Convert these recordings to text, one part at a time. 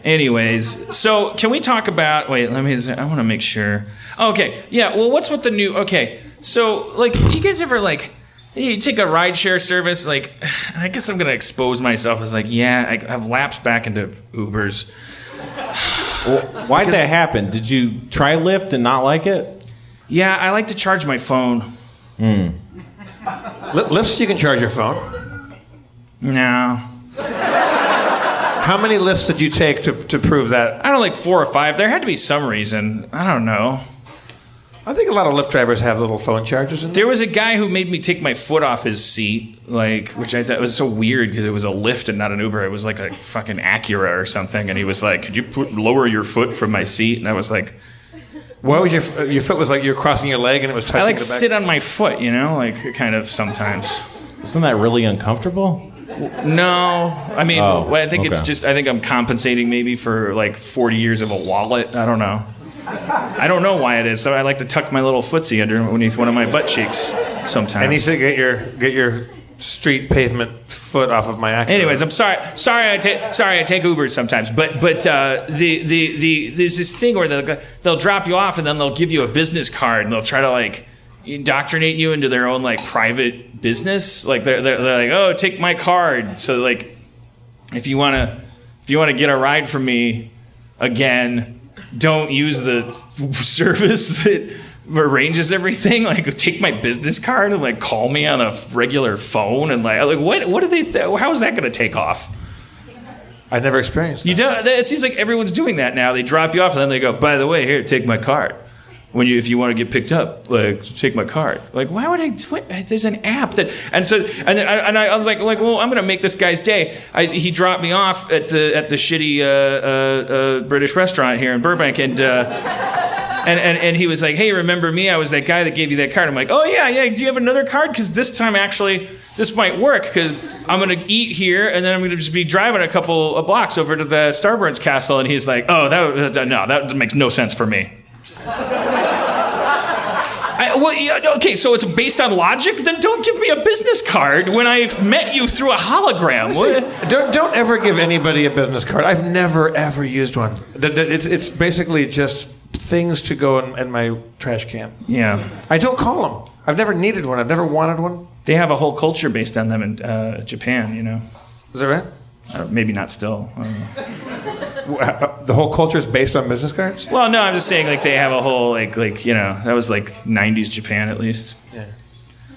Anyways, so can we talk about? Wait, I want to make sure. Okay, yeah. Well, what's with the new? Okay, so like, you guys ever like? You take a rideshare service, like, I guess I'm going to expose myself as like, yeah, I've lapsed back into Ubers. Well, why'd that happen? Did you try Lyft and not like it? Yeah, I like to charge my phone. Lyfts, you can charge your phone? No. How many Lyfts did you take to prove that? I don't know, like 4 or 5. There had to be some reason. I don't know. I think a lot of Lyft drivers have little phone chargers in there. There was a guy who made me take my foot off his seat, like, which I thought was so weird because it was a Lyft and not an Uber. It was like a fucking Acura or something, and he was like, "Could you lower your foot from my seat?" And I was like, "Why was your foot was like you're crossing your leg and it was touching I like the back?" sit on my foot, you know, like kind of sometimes. Isn't that really uncomfortable? No, I mean, I think it's okay. just I think I'm compensating maybe for like 40 years of a wallet. I don't know. I don't know why it is. So I like to tuck my little footsie underneath one of my butt cheeks sometimes. I need to get your street pavement foot off of my Acura. Anyways, I'm sorry. Sorry, I take Ubers sometimes. But there's this thing where they'll drop you off and then they'll give you a business card and they'll try to like indoctrinate you into their own like private business. Like they're like, oh, take my card. So like, if you wanna get a ride from me again, don't use the service that arranges everything. Like, take my business card and like call me on a regular phone and like what do they? How is that going to take off? I never experienced that. You don't. It seems like everyone's doing that now. They drop you off and then they go, by the way, here, take my card. If you want to get picked up, like, take my card. Like, why would I? There's an app that, and I was like, well, I'm gonna make this guy's day. He dropped me off at the shitty British restaurant here in Burbank, and he was like, hey, remember me? I was that guy that gave you that card. I'm like, oh yeah. Do you have another card? Because this time actually this might work because I'm gonna eat here and then I'm gonna just be driving a couple of blocks over to the Starburns Castle. And he's like, oh, that makes no sense for me. Okay, so it's based on logic? Then don't give me a business card when I've met you through a hologram. Don't ever give anybody a business card. I've never, ever used one. It's basically just things to go in my trash can. Yeah. I don't call them. I've never needed one. I've never wanted one. They have a whole culture based on them in Japan, you know. Is that right? Maybe not still. I don't know. The whole culture is based on business cards? Well, no, I'm just saying like they have a whole like you know, that was like 90s Japan at least. Yeah.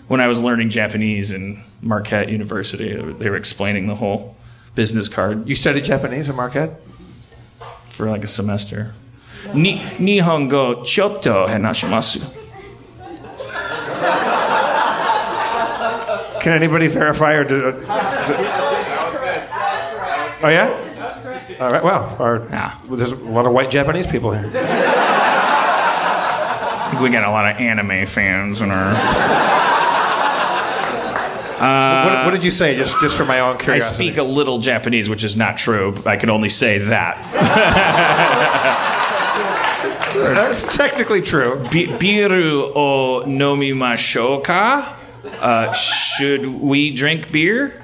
When I was learning Japanese in Marquette University, they were explaining the whole business card. You studied Japanese at Marquette? For like a semester. Nihongo chotto hanashimasu. Can anybody verify or do? Oh yeah? That's correct. All right. Well, there's a lot of white Japanese people here. I think we got a lot of anime fans in our. What did you say? Just for my own curiosity. I speak a little Japanese, which is not true. I can only say that. That's technically true. Biru o nomimashou ka? Should we drink beer?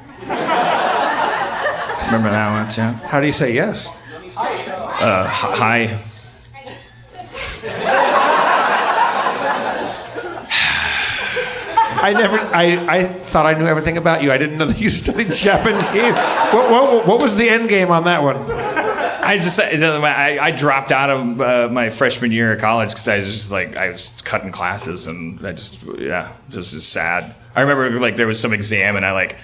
Remember that one too? How do you say yes? Hi. I thought I knew everything about you. I didn't know that you studied Japanese. What was the end game on that one? I dropped out of my freshman year of college because I was cutting classes and this is sad. I remember like there was some exam and I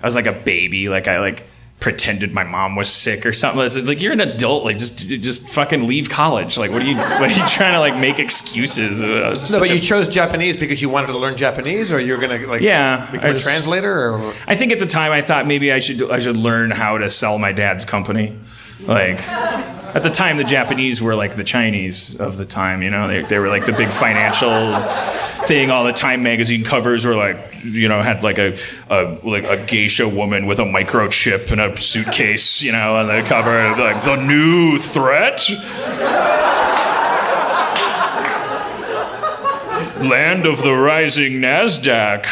was like a baby, like I pretended my mom was sick or something. It's like, you're an adult, like just fucking leave college. Like what are you trying to like make excules? No, but you chose Japanese because you wanted to learn Japanese, or you're gonna become a translator, or I think at the time I thought maybe I should learn how to sell my dad's company. Like at the time the Japanese were like the Chinese of the time, you know, they were like the big financial thing. All the Time magazine covers were like, you know, had like a geisha woman with a microchip in a suitcase, you know, on the cover, like the new threat. Land of the rising NASDAQ.